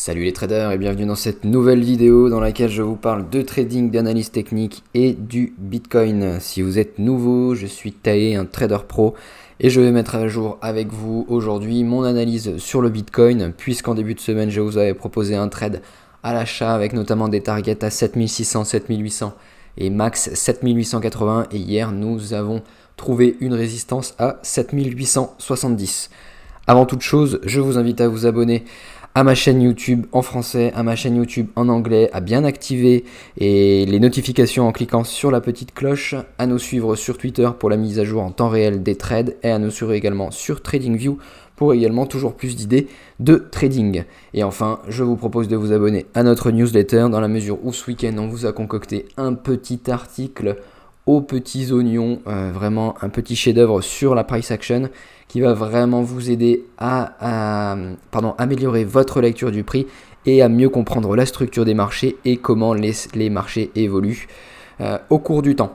Salut les traders et bienvenue dans cette nouvelle vidéo dans laquelle je vous parle de trading, d'analyse technique et du Bitcoin. Si vous êtes nouveau, je suis Tae, un trader pro et je vais mettre à jour avec vous aujourd'hui mon analyse sur le Bitcoin puisqu'en début de semaine je vous avais proposé un trade à l'achat avec notamment des targets à 7600, 7800 et max 7880 et hier nous avons trouvé une résistance à 7870. Avant toute chose, je vous invite à vous abonner à ma chaîne YouTube en français, à ma chaîne YouTube en anglais, à bien activer et les notifications en cliquant sur la petite cloche, à nous suivre sur Twitter pour la mise à jour en temps réel des trades et à nous suivre également sur TradingView pour également toujours plus d'idées de trading. Et enfin, je vous propose de vous abonner à notre newsletter dans la mesure où ce week-end on vous a concocté un petit article aux petits oignons, vraiment un petit chef-d'œuvre sur la price action qui va vraiment vous aider à améliorer votre lecture du prix et à mieux comprendre la structure des marchés et comment les marchés évoluent au cours du temps.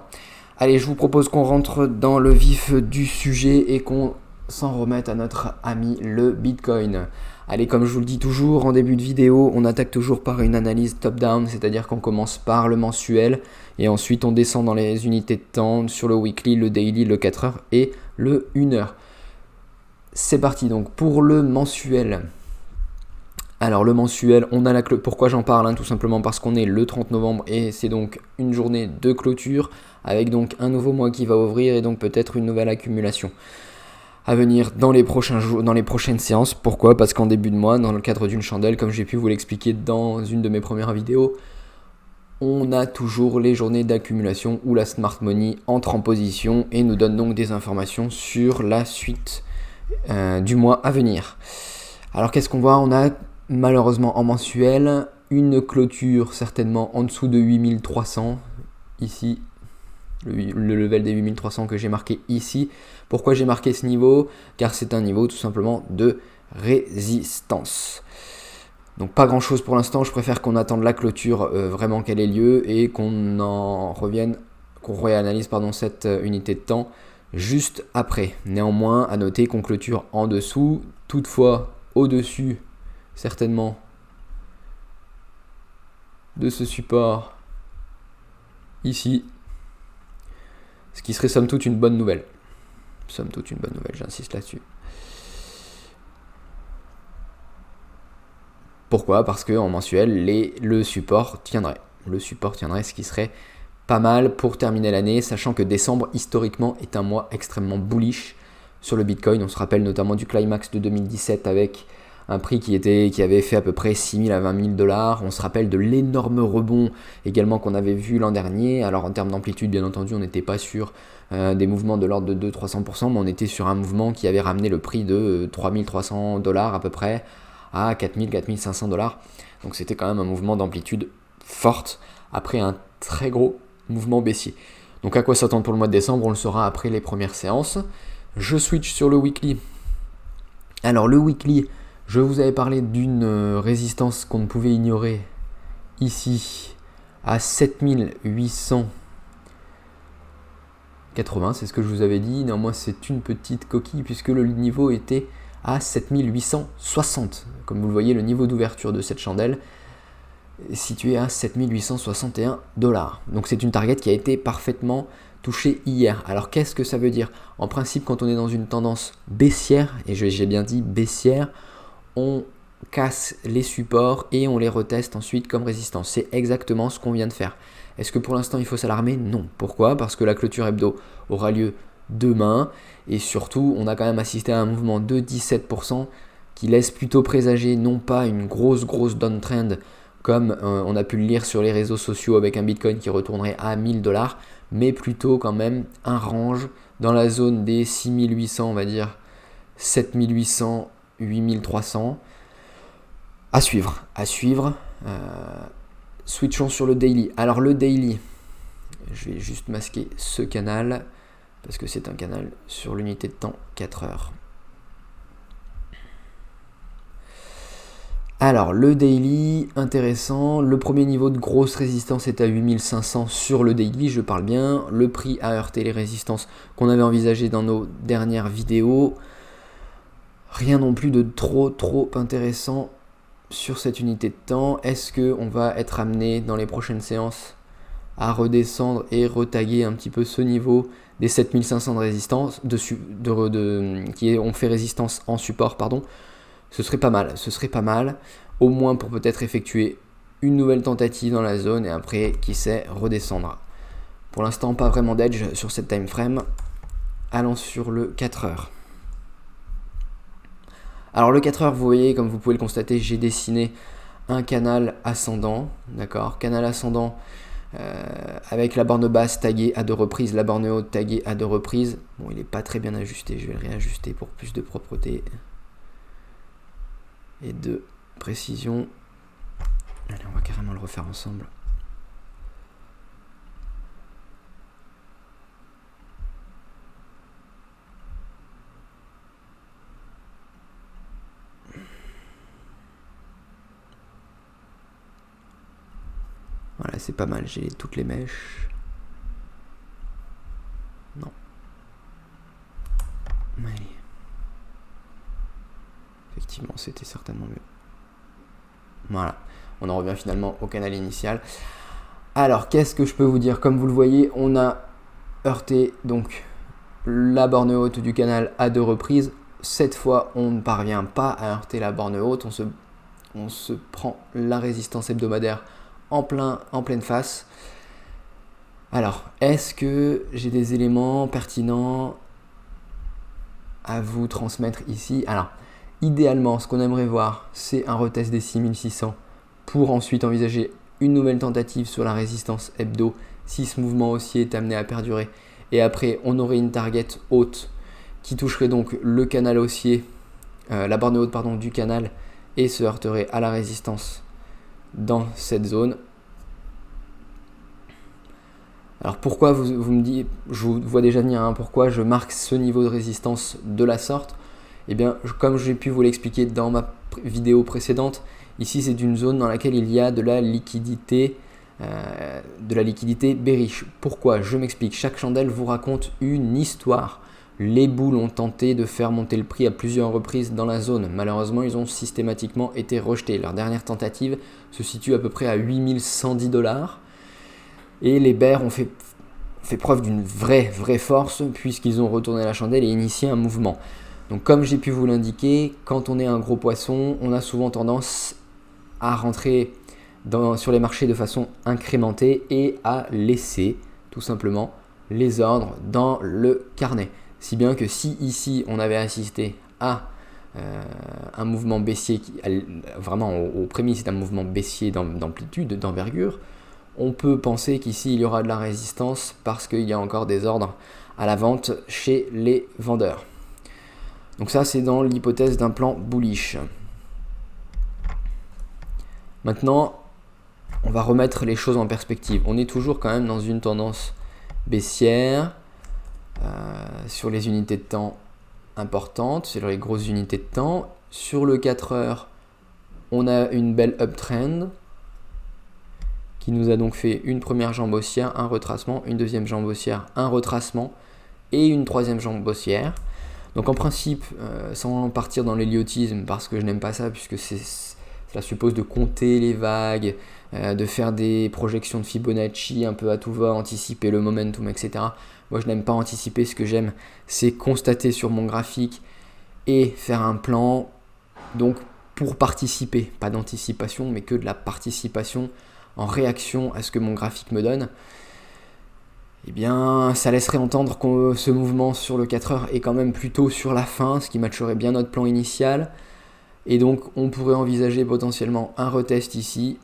Allez, je vous propose qu'on rentre dans le vif du sujet et qu'on s'en remette à notre ami le Bitcoin. Allez, comme je vous le dis toujours en début de vidéo, on attaque toujours par une analyse top-down, c'est-à-dire qu'on commence par le mensuel et ensuite on descend dans les unités de temps sur le weekly, le daily, le 4 heures et le 1 heure. C'est parti donc pour le mensuel. Alors le mensuel, on a pourquoi j'en parle, tout simplement parce qu'on est le 30 novembre et c'est donc une journée de clôture avec donc un nouveau mois qui va ouvrir et donc peut-être une nouvelle accumulation à venir dans les prochains jours, dans les prochaines séances. Pourquoi ? Parce qu'en début de mois, dans le cadre d'une chandelle, comme j'ai pu vous l'expliquer dans une de mes premières vidéos, on a toujours les journées d'accumulation où la smart money entre en position et nous donne donc des informations sur la suite du mois à venir. Alors qu'est-ce qu'on voit ? On a malheureusement en mensuel une clôture certainement en dessous de 8300 ici. Le level des 8300 que j'ai marqué ici. Pourquoi j'ai marqué ce niveau ? Car c'est un niveau tout simplement de résistance. Donc pas grand chose pour l'instant, je préfère qu'on attende la clôture vraiment qu'elle ait lieu et qu'on réanalyse cette unité de temps juste après. Néanmoins, à noter qu'on clôture en dessous, toutefois au-dessus certainement de ce support ici. Ce qui serait somme toute une bonne nouvelle. Somme toute une bonne nouvelle, j'insiste là-dessus. Pourquoi ? Parce qu'en mensuel, le support tiendrait. Le support tiendrait, ce qui serait pas mal pour terminer l'année, sachant que décembre, historiquement, est un mois extrêmement bullish sur le Bitcoin. On se rappelle notamment du climax de 2017 avec un prix qui avait fait à peu près 6 000 à 20 000 $. On se rappelle de l'énorme rebond également qu'on avait vu l'an dernier. Alors en termes d'amplitude, bien entendu, on n'était pas sur des mouvements de l'ordre de 200-300%, mais on était sur un mouvement qui avait ramené le prix de 3 300 $ à peu près à 4 000-4 500 $. Donc c'était quand même un mouvement d'amplitude forte après un très gros mouvement baissier. Donc à quoi s'attendre pour le mois de décembre ? On le saura après les premières séances. Je switch sur le weekly. Alors le weekly, je vous avais parlé d'une résistance qu'on ne pouvait ignorer ici à 7880, c'est ce que je vous avais dit. Néanmoins, c'est une petite coquille puisque le niveau était à 7860. Comme vous le voyez, le niveau d'ouverture de cette chandelle est situé à 7861 $. Donc c'est une target qui a été parfaitement touchée hier. Alors qu'est-ce que ça veut dire ? En principe, quand on est dans une tendance baissière, et j'ai bien dit baissière, on casse les supports et on les reteste ensuite comme résistance. C'est exactement ce qu'on vient de faire. Est-ce que pour l'instant il faut s'alarmer ? Non. Pourquoi ? Parce que la clôture hebdo aura lieu demain et surtout on a quand même assisté à un mouvement de 17% qui laisse plutôt présager non pas une grosse downtrend comme on a pu le lire sur les réseaux sociaux avec un Bitcoin qui retournerait à 1000 $, mais plutôt quand même un range dans la zone des 6800, on va dire 7800, 8300 à suivre. Switchons sur le daily. Alors le daily, je vais juste masquer ce canal parce que c'est un canal sur l'unité de temps 4 heures. Alors le daily, intéressant, le premier niveau de grosse résistance est à 8500 sur le daily, je parle bien, le prix a heurté les résistances qu'on avait envisagées dans nos dernières vidéos. Rien non plus de trop intéressant sur cette unité de temps, est-ce qu'on va être amené dans les prochaines séances à redescendre et retaguer un petit peu ce niveau des 7500 de résistance qui ont fait résistance en support, pardon. Ce serait pas mal, au moins pour peut-être effectuer une nouvelle tentative dans la zone et après, qui sait, redescendre. Pour l'instant, pas vraiment d'edge sur cette time frame. Allons sur le 4 heures. Alors le 4 heures, vous voyez, comme vous pouvez le constater, j'ai dessiné un canal ascendant, d'accord, canal ascendant avec la borne basse taguée à 2 reprises, la borne haute taguée à 2 reprises. Bon, il n'est pas très bien ajusté, je vais le réajuster pour plus de propreté et de précision. Allez, on va carrément le refaire ensemble. Voilà, c'est pas mal, j'ai toutes les mèches. Non. Mais effectivement, c'était certainement mieux. Voilà, on en revient finalement au canal initial. Alors, qu'est-ce que je peux vous dire? Comme vous le voyez, on a heurté donc la borne haute du canal à 2 reprises. Cette fois, on ne parvient pas à heurter la borne haute. On se prend la résistance hebdomadaire en pleine face. Alors, est-ce que j'ai des éléments pertinents à vous transmettre ici? Alors, idéalement, ce qu'on aimerait voir, c'est un retest des 6600 pour ensuite envisager une nouvelle tentative sur la résistance hebdo si ce mouvement haussier est amené à perdurer. Et après, on aurait une target haute qui toucherait donc le canal haussier, la borne haute pardon, du canal et se heurterait à la résistance dans cette zone. Alors pourquoi vous me dites, je vous vois déjà venir, pourquoi je marque ce niveau de résistance de la sorte? Eh bien, comme j'ai pu vous l'expliquer dans ma vidéo précédente, ici c'est une zone dans laquelle il y a de la liquidité bearish. Pourquoi? Je m'explique. Chaque chandelle vous raconte une histoire. Les boules ont tenté de faire monter le prix à plusieurs reprises dans la zone. Malheureusement, ils ont systématiquement été rejetés. Leur dernière tentative se situe à peu près à 8110$. Et les bears ont fait preuve d'une vraie force puisqu'ils ont retourné la chandelle et initié un mouvement. Donc comme j'ai pu vous l'indiquer, quand on est un gros poisson, on a souvent tendance à rentrer sur les marchés de façon incrémentée et à laisser tout simplement les ordres dans le carnet. Si bien que si ici on avait assisté à un mouvement baissier, vraiment aux prémices d'un mouvement baissier d'amplitude, d'envergure, on peut penser qu'ici il y aura de la résistance parce qu'il y a encore des ordres à la vente chez les vendeurs. Donc ça c'est dans l'hypothèse d'un plan bullish. Maintenant, on va remettre les choses en perspective. On est toujours quand même dans une tendance baissière sur les unités de temps importantes, sur les grosses unités de temps. Sur le 4 heures, on a une belle uptrend qui nous a donc fait une première jambe haussière, un retracement, une deuxième jambe haussière, un retracement et une troisième jambe haussière. Donc en principe, sans partir dans l'héliotisme, parce que je n'aime pas ça, puisque cela suppose de compter les vagues, de faire des projections de Fibonacci un peu à tout va, anticiper le momentum, etc. Moi je n'aime pas anticiper, ce que j'aime c'est constater sur mon graphique et faire un plan, donc pour participer, pas d'anticipation mais que de la participation en réaction à ce que mon graphique me donne. Eh bien, ça laisserait entendre que ce mouvement sur le 4 heures est quand même plutôt sur la fin, ce qui matcherait bien notre plan initial. Et donc, on pourrait envisager potentiellement un retest ici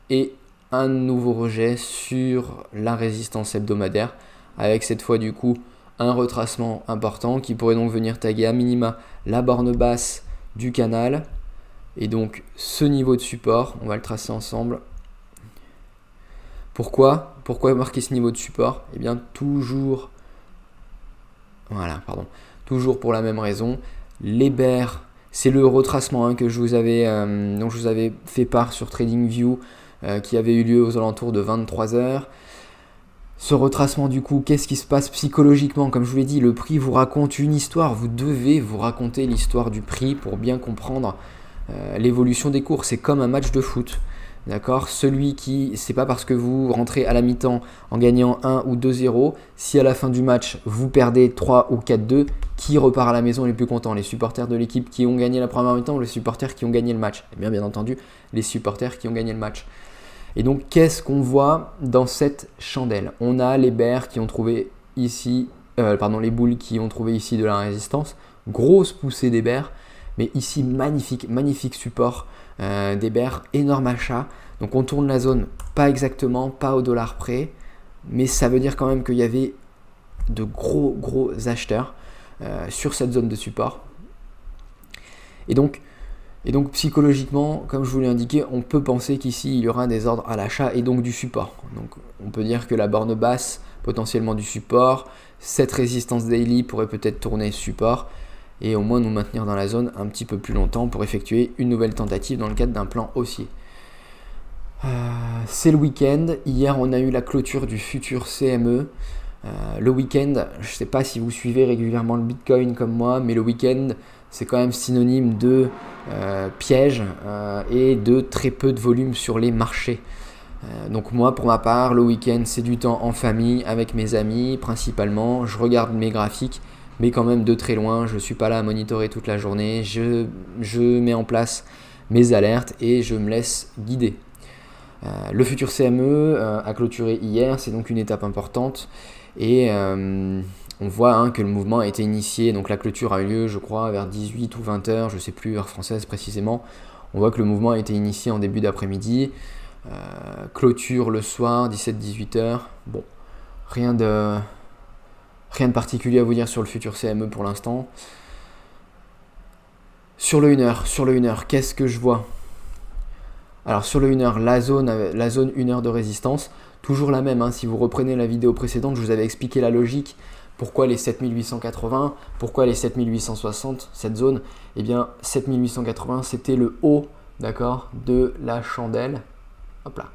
et un nouveau rejet sur la résistance hebdomadaire, avec cette fois du coup un retracement important qui pourrait donc venir taguer à minima la borne basse du canal. Et donc, ce niveau de support, on va le tracer ensemble. Pourquoi marquer ce niveau de support? Eh bien, toujours pour la même raison. Les bears, c'est le retracement dont je vous avais fait part sur TradingView qui avait eu lieu aux alentours de 23h. Ce retracement, du coup, qu'est-ce qui se passe psychologiquement? Comme je vous l'ai dit, le prix vous raconte une histoire. Vous devez vous raconter l'histoire du prix pour bien comprendre l'évolution des cours. C'est comme un match de foot. D'accord, c'est pas parce que vous rentrez à la mi-temps en gagnant 1 ou 2-0, si à la fin du match vous perdez 3 ou 4-2, qui repart à la maison les plus contents? Les supporters de l'équipe qui ont gagné la première mi-temps ou les supporters qui ont gagné le match? Eh bien entendu, les supporters qui ont gagné le match. Et donc, qu'est-ce qu'on voit dans cette chandelle? On a les bears qui ont trouvé ici, les boules qui ont trouvé ici de la résistance, grosse poussée des bears, mais ici magnifique support. Des bears, énorme achat. Donc on tourne la zone pas exactement, pas au dollar près, mais ça veut dire quand même qu'il y avait de gros acheteurs sur cette zone de support. Et donc psychologiquement, comme je vous l'ai indiqué, on peut penser qu'ici il y aura des ordres à l'achat et donc du support. Donc on peut dire que la borne basse, potentiellement du support, cette résistance daily pourrait peut-être tourner support, et au moins nous maintenir dans la zone un petit peu plus longtemps pour effectuer une nouvelle tentative dans le cadre d'un plan haussier. C'est le week-end. Hier, on a eu la clôture du futur CME. Le week-end, je ne sais pas si vous suivez régulièrement le Bitcoin comme moi, mais le week-end, c'est quand même synonyme de piège et de très peu de volume sur les marchés. Donc moi, pour ma part, le week-end, c'est du temps en famille, avec mes amis principalement. Je regarde mes graphiques, mais quand même de très loin. Je ne suis pas là à monitorer toute la journée. Je mets en place mes alertes et je me laisse guider. Le futur CME a clôturé hier, c'est donc une étape importante. Et on voit que le mouvement a été initié. Donc la clôture a eu lieu, je crois, vers 18 ou 20 heures, je ne sais plus, heure française précisément. On voit que le mouvement a été initié en début d'après-midi. Clôture le soir, 17-18 heures. Bon, rien de particulier à vous dire sur le futur CME pour l'instant. Sur le 1 heure, qu'est-ce que je vois? Alors sur le 1 heure, la zone 1 heure de résistance, toujours la même. Si vous reprenez la vidéo précédente, je vous avais expliqué la logique. Pourquoi les 7880? Pourquoi les 7860? Cette zone, eh bien 7880, c'était le haut, d'accord, de la chandelle. Hop là,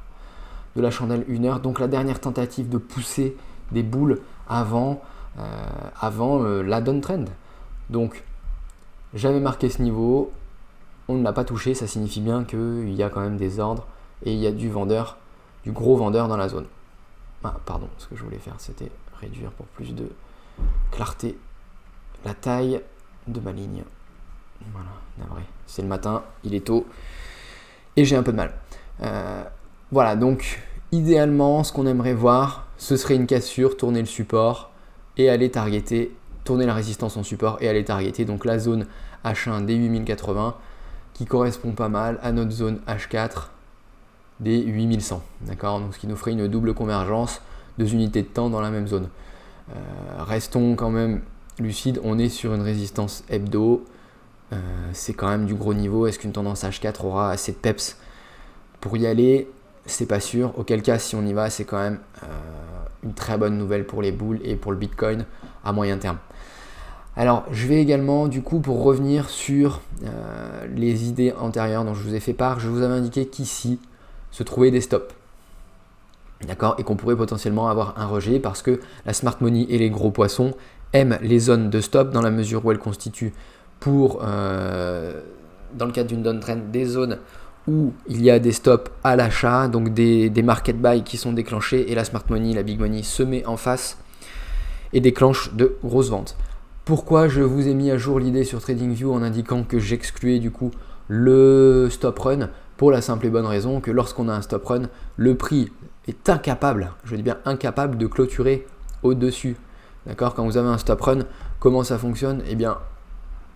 de la chandelle 1 heure. Donc la dernière tentative de pousser des boules avant la downtrend. Donc j'avais marqué ce niveau, on ne l'a pas touché, ça signifie bien qu'il y a quand même des ordres et il y a du gros vendeur dans la zone. Ce que je voulais faire, c'était réduire pour plus de clarté la taille de ma ligne. Voilà, navré. C'est le matin, il est tôt et j'ai un peu de mal. Voilà, donc idéalement, ce qu'on aimerait voir, ce serait une cassure, tourner le support et aller targeter, tourner la résistance en support et aller targeter donc la zone H1 des 8080 qui correspond pas mal à notre zone H4 des 8100. D'accord, donc ce qui nous ferait une double convergence, 2 unités de temps dans la même zone. Restons quand même lucides, on est sur une résistance hebdo, c'est quand même du gros niveau. Est-ce qu'une tendance H4 aura assez de peps pour y aller? C'est pas sûr. Auquel cas, si on y va, c'est quand même une très bonne nouvelle pour les boules et pour le Bitcoin à moyen terme. Alors, je vais également, du coup, pour revenir sur les idées antérieures dont je vous ai fait part, je vous avais indiqué qu'ici se trouvaient des stops. D'accord, et qu'on pourrait potentiellement avoir un rejet parce que la smart money et les gros poissons aiment les zones de stop dans la mesure où elles constituent dans le cadre d'une downtrend, des zones où il y a des stops à l'achat, donc des market buy qui sont déclenchés et la smart money, la big money se met en face et déclenche de grosses ventes. Pourquoi je vous ai mis à jour l'idée sur TradingView en indiquant que j'excluais du coup le stop run? Pour la simple et bonne raison que lorsqu'on a un stop run, le prix est incapable, je dis bien incapable de clôturer au-dessus. D'accord? Quand vous avez un stop run, comment ça fonctionne? Eh bien,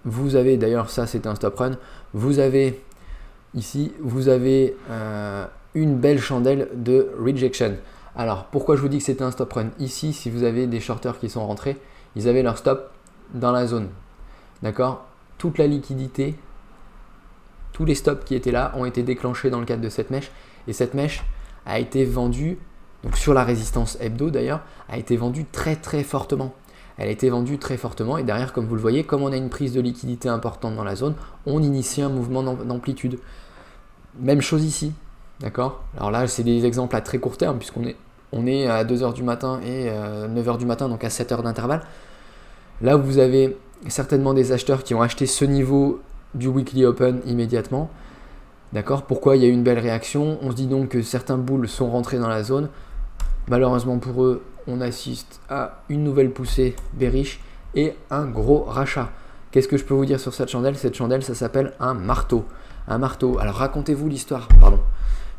vous avez, d'ailleurs ça c'est un stop run, vous avez une belle chandelle de rejection. Alors pourquoi je vous dis que c'était un stop run? Ici, si vous avez des shorters qui sont rentrés, ils avaient leur stop dans la zone. D'accord? Toute la liquidité, tous les stops qui étaient là ont été déclenchés dans le cadre de cette mèche. Et cette mèche a été vendue, donc sur la résistance hebdo d'ailleurs, a été vendue très très fortement. Elle a été vendue très fortement et derrière, comme vous le voyez, comme on a une prise de liquidité importante dans la zone, on initie un mouvement d'amplitude. Même chose ici, d'accord? Alors là, c'est des exemples à très court terme puisqu'on est à 2h du matin et 9h du matin, donc à 7 heures d'intervalle. Là, vous avez certainement des acheteurs qui ont acheté ce niveau du weekly open immédiatement. D'accord ? Pourquoi il y a eu une belle réaction ? On se dit donc que certains bulls sont rentrés dans la zone. Malheureusement pour eux, on assiste à une nouvelle poussée bearish et un gros rachat. Qu'est-ce que je peux vous dire sur cette chandelle ? Cette chandelle, ça s'appelle un marteau. Un marteau. Alors racontez-vous l'histoire. Pardon.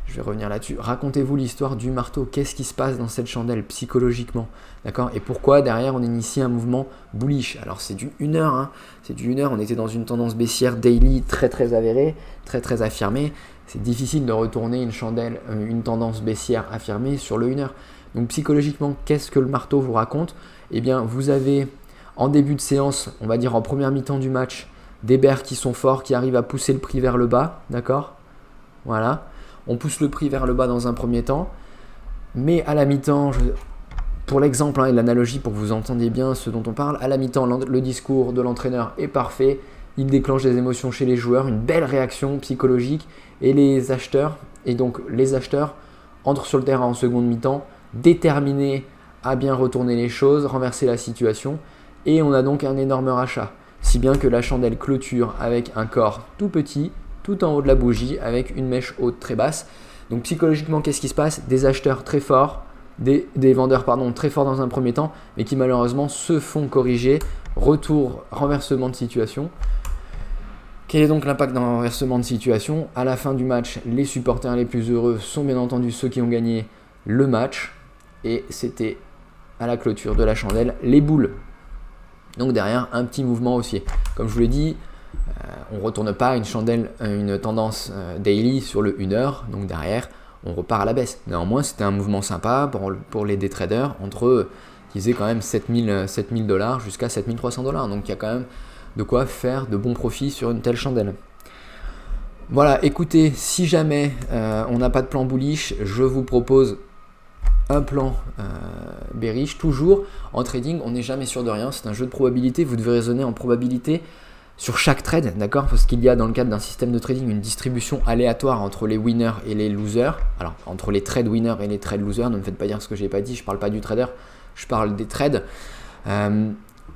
Je vais revenir là-dessus. Racontez-vous l'histoire du marteau. Qu'est-ce qui se passe dans cette chandelle psychologiquement ? D'accord ? Et pourquoi derrière on initie un mouvement bullish ? Alors c'est du 1 heure. Hein. C'est du 1 heure. On était dans une tendance baissière daily très très avérée, très très affirmée. C'est difficile de retourner une chandelle, une tendance baissière affirmée sur le 1 heure. Donc psychologiquement, qu'est-ce que le marteau vous raconte ? Eh bien, vous avez en début de séance, on va dire en première mi-temps du match, des bears qui sont forts, qui arrivent à pousser le prix vers le bas. D'accord ? Voilà. On pousse le prix vers le bas dans un premier temps, mais à la mi-temps, pour l'exemple et l'analogie pour que vous entendiez bien ce dont on parle, à la mi-temps, le discours de l'entraîneur est parfait, il déclenche des émotions chez les joueurs, une belle réaction psychologique, et les acheteurs entrent sur le terrain en seconde mi-temps, déterminés à bien retourner les choses, renverser la situation, et on a donc un énorme rachat, si bien que la chandelle clôture avec un corps tout petit, tout en haut de la bougie avec une mèche haute très basse. Donc psychologiquement, qu'est-ce qui se passe ? Des acheteurs très forts, des vendeurs très forts dans un premier temps, mais qui malheureusement se font corriger. Renversement de situation. Quel est donc l'impact d'un renversement de situation ? À la fin du match, les supporters les plus heureux sont bien entendu ceux qui ont gagné le match. Et c'était à la clôture de la chandelle les bulls. Donc derrière, un petit mouvement haussier. Comme je vous l'ai dit, on ne retourne pas une tendance daily sur le 1 heure, donc derrière on repart à la baisse. Néanmoins c'était un mouvement sympa pour les day traders qui faisaient quand même 7000 $ jusqu'à 7300 $. Donc il y a quand même de quoi faire de bons profits sur une telle chandelle. Voilà, écoutez, si jamais on n'a pas de plan bullish, je vous propose un plan bearish. Toujours en trading, on n'est jamais sûr de rien, c'est un jeu de probabilité, vous devez raisonner en probabilité sur chaque trade, d'accord ? Parce qu'il y a dans le cadre d'un système de trading une distribution aléatoire entre les winners et les losers. Alors entre les trades winners et les trades losers, ne me faites pas dire ce que je n'ai pas dit, je ne parle pas du trader, je parle des trades.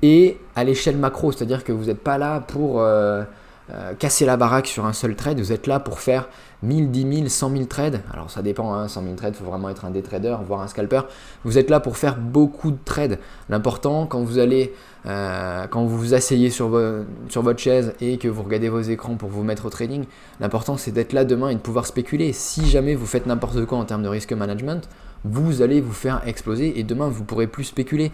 Et à l'échelle macro, c'est-à-dire que vous n'êtes pas là pour casser la baraque sur un seul trade, vous êtes là pour faire 1000, 10 000, 100 000 trades. Alors ça dépend, hein, 100 000 trades, il faut vraiment être un day trader, voire un scalper. Vous êtes là pour faire beaucoup de trades. L'important, quand vous vous asseyez sur votre chaise et que vous regardez vos écrans pour vous mettre au trading, l'important c'est d'être là demain et de pouvoir spéculer. Si jamais vous faites n'importe quoi en termes de risk management, vous allez vous faire exploser et demain vous ne pourrez plus spéculer.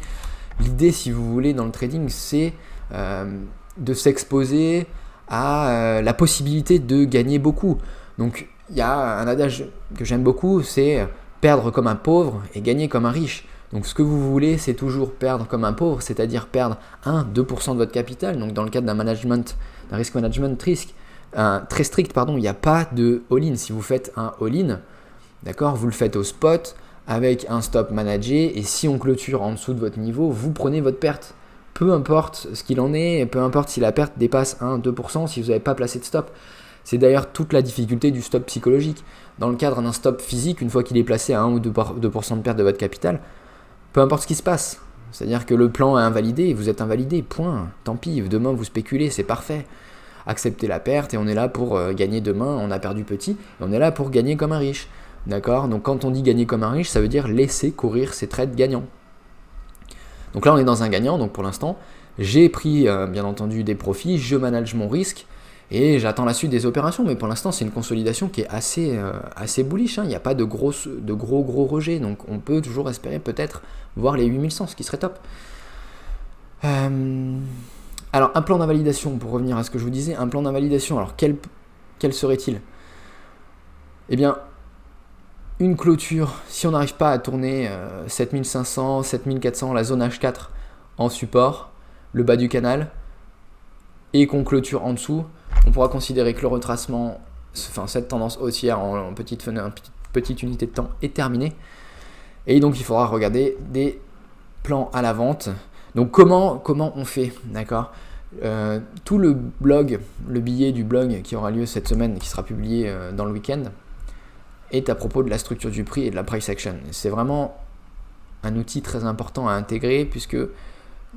L'idée, si vous voulez, dans le trading, c'est de s'exposer à la possibilité de gagner beaucoup. Donc il y a un adage que j'aime beaucoup, c'est perdre comme un pauvre et gagner comme un riche. Donc ce que vous voulez, c'est toujours perdre comme un pauvre, c'est-à-dire perdre 1-2% de votre capital. Donc dans le cadre d'un risk management très strict, il n'y a pas de all-in. Si vous faites un all-in, d'accord, vous le faites au spot avec un stop managé, et si on clôture en dessous de votre niveau, vous prenez votre perte. Peu importe ce qu'il en est, peu importe si la perte dépasse 1-2%, si vous n'avez pas placé de stop. C'est d'ailleurs toute la difficulté du stop psychologique. Dans le cadre d'un stop physique, une fois qu'il est placé à 1 ou 2% de perte de votre capital, peu importe ce qui se passe. C'est-à-dire que le plan est invalidé, vous êtes invalidé, point. Tant pis, demain vous spéculez, c'est parfait. Acceptez la perte et on est là pour gagner demain, on a perdu petit, et on est là pour gagner comme un riche. D'accord ? Donc quand on dit gagner comme un riche, ça veut dire laisser courir ses trades gagnants. Donc là on est dans un gagnant, donc pour l'instant, j'ai pris bien entendu des profits, je manage mon risque, et j'attends la suite des opérations, mais pour l'instant c'est une consolidation qui est assez bullish, hein. Il n'y a pas de gros rejets, donc on peut toujours espérer peut-être voir les 8100, ce qui serait top. Alors un plan d'invalidation, pour revenir à ce que je vous disais, un plan d'invalidation, alors quel serait-il ? Eh bien, une clôture, si on n'arrive pas à tourner 7500, 7400, la zone H4 en support, le bas du canal, et qu'on clôture en dessous, on pourra considérer que le retracement, cette tendance haussière en petite unité de temps est terminée. Et donc il faudra regarder des plans à la vente. Donc comment on fait, d'accord ? Tout le billet du blog qui aura lieu cette semaine et qui sera publié dans le week-end est à propos de la structure du prix et de la price action. C'est vraiment un outil très important à intégrer puisque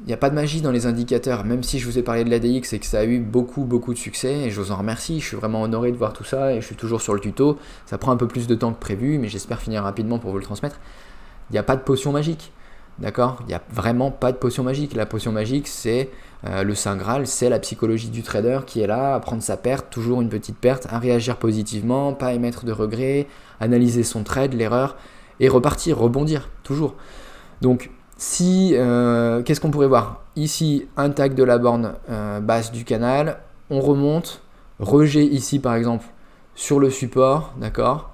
Il n'y a pas de magie dans les indicateurs, même si je vous ai parlé de l'ADX et que ça a eu beaucoup de succès, et je vous en remercie, je suis vraiment honoré de voir tout ça, et je suis toujours sur le tuto, ça prend un peu plus de temps que prévu, mais j'espère finir rapidement pour vous le transmettre. Il n'y a pas de potion magique, d'accord? Il n'y a vraiment pas de potion magique. La potion magique, c'est le Saint Graal, c'est la psychologie du trader qui est là, à prendre sa perte, toujours une petite perte, à réagir positivement, pas émettre de regrets, analyser son trade, l'erreur, et repartir, rebondir, toujours. Donc, si, qu'est-ce qu'on pourrait voir? Ici, un tag de la borne basse du canal, on remonte, rejet ici par exemple sur le support, d'accord?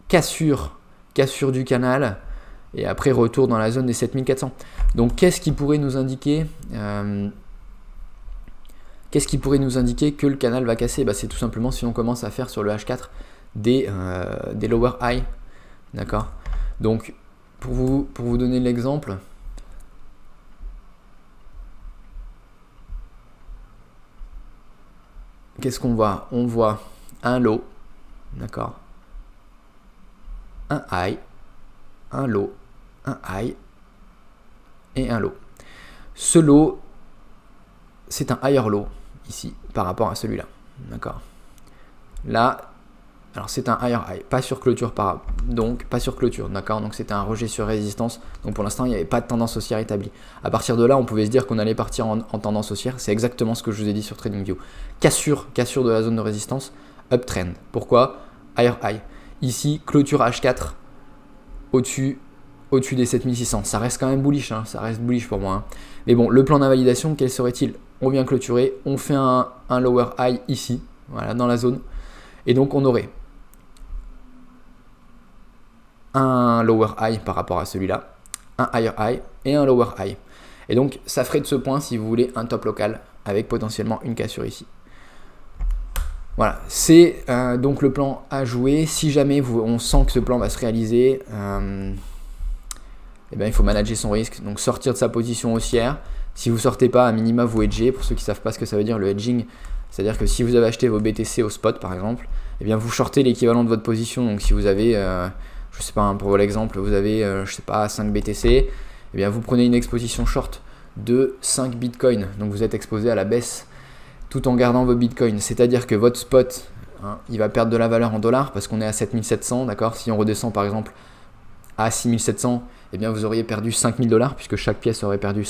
Cassure du canal, et après retour dans la zone des 7400. Donc qu'est-ce qui pourrait nous indiquer que le canal va casser? C'est tout simplement si on commence à faire sur le H4 des lower high, d'accord? Donc pour vous donner l'exemple, qu'est-ce qu'on voit? On voit un low, d'accord, un high, un low, un high et un low. Ce low, c'est un higher low ici par rapport à celui-là, d'accord? Là, alors c'est un higher high, pas sur clôture d'accord? Donc c'était un rejet sur résistance. Donc pour l'instant, il n'y avait pas de tendance haussière établie. À partir de là, on pouvait se dire qu'on allait partir en tendance haussière. C'est exactement ce que je vous ai dit sur TradingView. Cassure de la zone de résistance, uptrend. Pourquoi? Higher high. Ici, clôture H4 au-dessus des 7600. Ça reste quand même bullish, hein, ça reste bullish pour moi. Hein. Mais bon, le plan d'invalidation, quel serait-il? On vient clôturer, on fait un lower high ici, voilà, dans la zone. Et donc on aurait un lower high par rapport à celui-là, un higher high et un lower high. Et donc ça ferait de ce point, si vous voulez, un top local avec potentiellement une cassure ici. Voilà, c'est donc le plan à jouer. Si jamais on sent que ce plan va se réaliser, il faut manager son risque, donc sortir de sa position haussière. Si vous ne sortez pas, à minima, vous hedgez. Pour ceux qui ne savent pas ce que ça veut dire, le hedging, c'est-à-dire que si vous avez acheté vos BTC au spot par exemple, vous shortez l'équivalent de votre position. Donc si vous avez, je sais pas, hein, pour l'exemple, vous avez, 5 BTC, vous prenez une exposition short de 5 Bitcoin. Donc vous êtes exposé à la baisse tout en gardant vos bitcoins. C'est-à-dire que votre spot, hein, il va perdre de la valeur en dollars parce qu'on est à 7700, d'accord? Si on redescend par exemple à 6700, vous auriez perdu 5000 $, puisque chaque pièce aurait perdu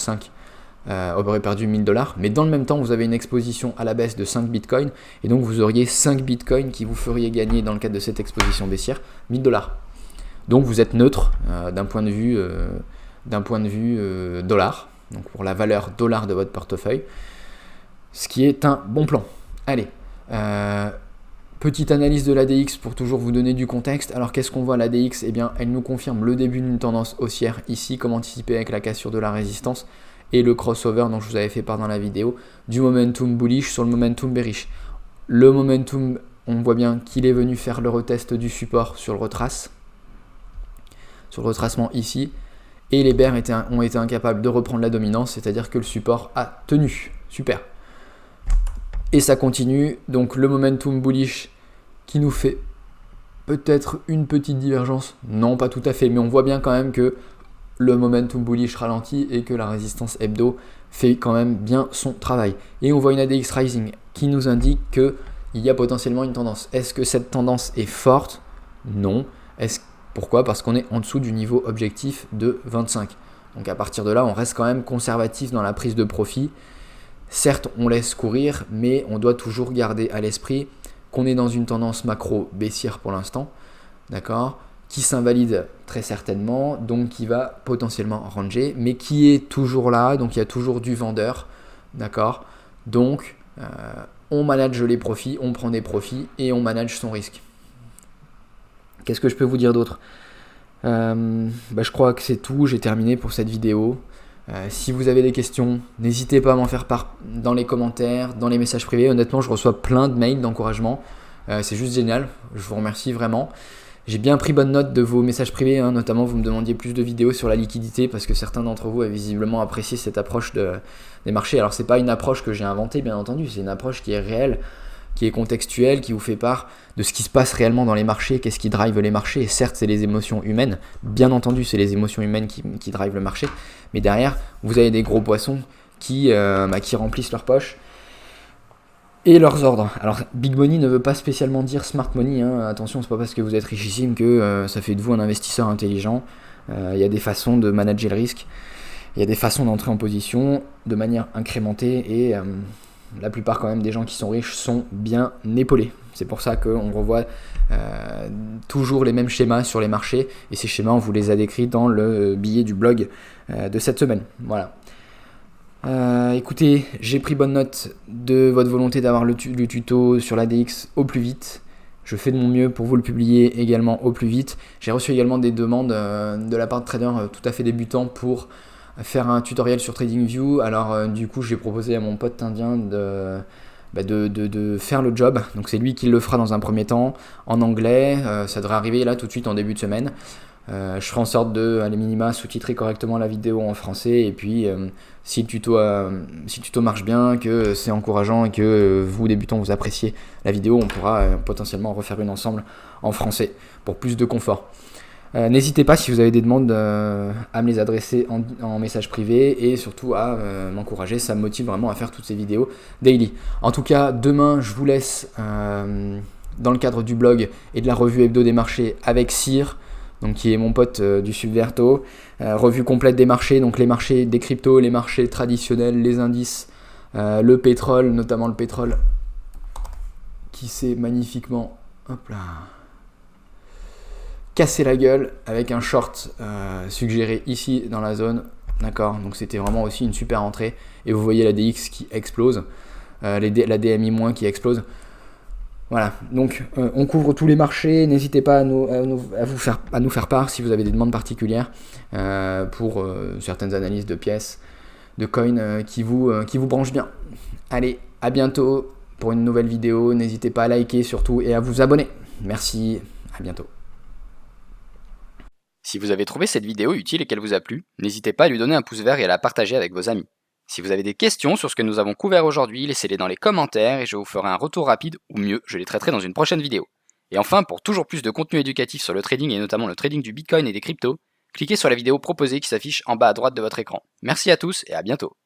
1000 $. Mais dans le même temps, vous avez une exposition à la baisse de 5 bitcoins, et donc vous auriez 5 bitcoins qui vous feriez gagner dans le cadre de cette exposition baissière 1000 $. Donc vous êtes neutre d'un point de vue dollar, donc pour la valeur dollar de votre portefeuille, ce qui est un bon plan. Allez, petite analyse de l'ADX pour toujours vous donner du contexte. Alors qu'est-ce qu'on voit? L'ADX, elle nous confirme le début d'une tendance haussière ici, comme anticipé avec la cassure de la résistance et le crossover dont je vous avais fait part dans la vidéo, du momentum bullish sur le momentum bearish. Le momentum, on voit bien qu'il est venu faire le retest du support sur le retracement ici, et les bears ont été incapables de reprendre la dominance, c'est-à-dire que le support a tenu. Super. Et ça continue, donc le momentum bullish qui nous fait peut-être une petite divergence, non pas tout à fait, mais on voit bien quand même que le momentum bullish ralentit et que la résistance hebdo fait quand même bien son travail. Et on voit une ADX rising qui nous indique qu'il y a potentiellement une tendance. Est-ce que cette tendance est forte? Non. Pourquoi? Parce qu'on est en dessous du niveau objectif de 25. Donc à partir de là, on reste quand même conservatif dans la prise de profit. Certes, on laisse courir, mais on doit toujours garder à l'esprit qu'on est dans une tendance macro baissière pour l'instant, d'accord, qui s'invalide très certainement, donc qui va potentiellement ranger, mais qui est toujours là, donc il y a toujours du vendeur, d'accord. Donc, on manage les profits, on prend des profits et on manage son risque. Qu'est-ce que je peux vous dire d'autre? Je crois que c'est tout, j'ai terminé pour cette vidéo. Si vous avez des questions, n'hésitez pas à m'en faire part dans les commentaires, dans les messages privés. Honnêtement, je reçois plein de mails d'encouragement. C'est juste génial. Je vous remercie vraiment. J'ai bien pris bonne note de vos messages privés, hein. Notamment vous me demandiez plus de vidéos sur la liquidité parce que certains d'entre vous avaient visiblement apprécié cette approche des marchés. Alors c'est pas une approche que j'ai inventée, bien entendu, c'est une approche qui est réelle, qui est contextuel, qui vous fait part de ce qui se passe réellement dans les marchés, qu'est-ce qui drive les marchés. Et certes, c'est les émotions humaines, bien entendu, c'est les émotions humaines qui drive le marché, mais derrière, vous avez des gros poissons qui remplissent leurs poches et leurs ordres. Alors, big money ne veut pas spécialement dire smart money, hein. Attention, c'est pas parce que vous êtes richissime que ça fait de vous un investisseur intelligent. Il y a des façons de manager le risque, il y a des façons d'entrer en position de manière incrémentée, et la plupart quand même des gens qui sont riches sont bien épaulés. C'est pour ça qu'on revoit toujours les mêmes schémas sur les marchés, et ces schémas on vous les a décrits dans le billet du blog de cette semaine. Voilà. Écoutez, j'ai pris bonne note de votre volonté d'avoir le tuto sur l'ADX au plus vite. Je fais de mon mieux pour vous le publier également au plus vite. J'ai reçu également des demandes de la part de traders tout à fait débutants pour faire un tutoriel sur TradingView. Alors du coup, j'ai proposé à mon pote indien de faire le job. Donc c'est lui qui le fera dans un premier temps en anglais. Ça devrait arriver là tout de suite en début de semaine. Je ferai en sorte de, à les minima, sous-titrer correctement la vidéo en français, et puis si le tuto marche bien, que c'est encourageant et que vous débutants vous appréciez la vidéo, on pourra potentiellement refaire une ensemble en français pour plus de confort. N'hésitez pas, si vous avez des demandes, à me les adresser en message privé, et surtout à m'encourager, ça me motive vraiment à faire toutes ces vidéos daily. En tout cas, demain je vous laisse dans le cadre du blog et de la revue hebdo des marchés avec Cyr, donc qui est mon pote du Subverto. Revue complète des marchés, donc les marchés des cryptos, les marchés traditionnels, les indices, le pétrole, notamment le pétrole qui s'est magnifiquement cassé la gueule avec un short suggéré ici dans la zone. D'accord, donc c'était vraiment aussi une super entrée, et vous voyez la DX qui explose, la DMI- qui explose. Voilà, donc on couvre tous les marchés. N'hésitez pas à nous faire part si vous avez des demandes particulières pour certaines analyses de pièces, de coins qui vous branchent bien. Allez, à bientôt pour une nouvelle vidéo. N'hésitez pas à liker surtout et à vous abonner. Merci, à bientôt. Si vous avez trouvé cette vidéo utile et qu'elle vous a plu, n'hésitez pas à lui donner un pouce vert et à la partager avec vos amis. Si vous avez des questions sur ce que nous avons couvert aujourd'hui, laissez-les dans les commentaires et je vous ferai un retour rapide, ou mieux, je les traiterai dans une prochaine vidéo. Et enfin, pour toujours plus de contenu éducatif sur le trading et notamment le trading du Bitcoin et des cryptos, cliquez sur la vidéo proposée qui s'affiche en bas à droite de votre écran. Merci à tous et à bientôt.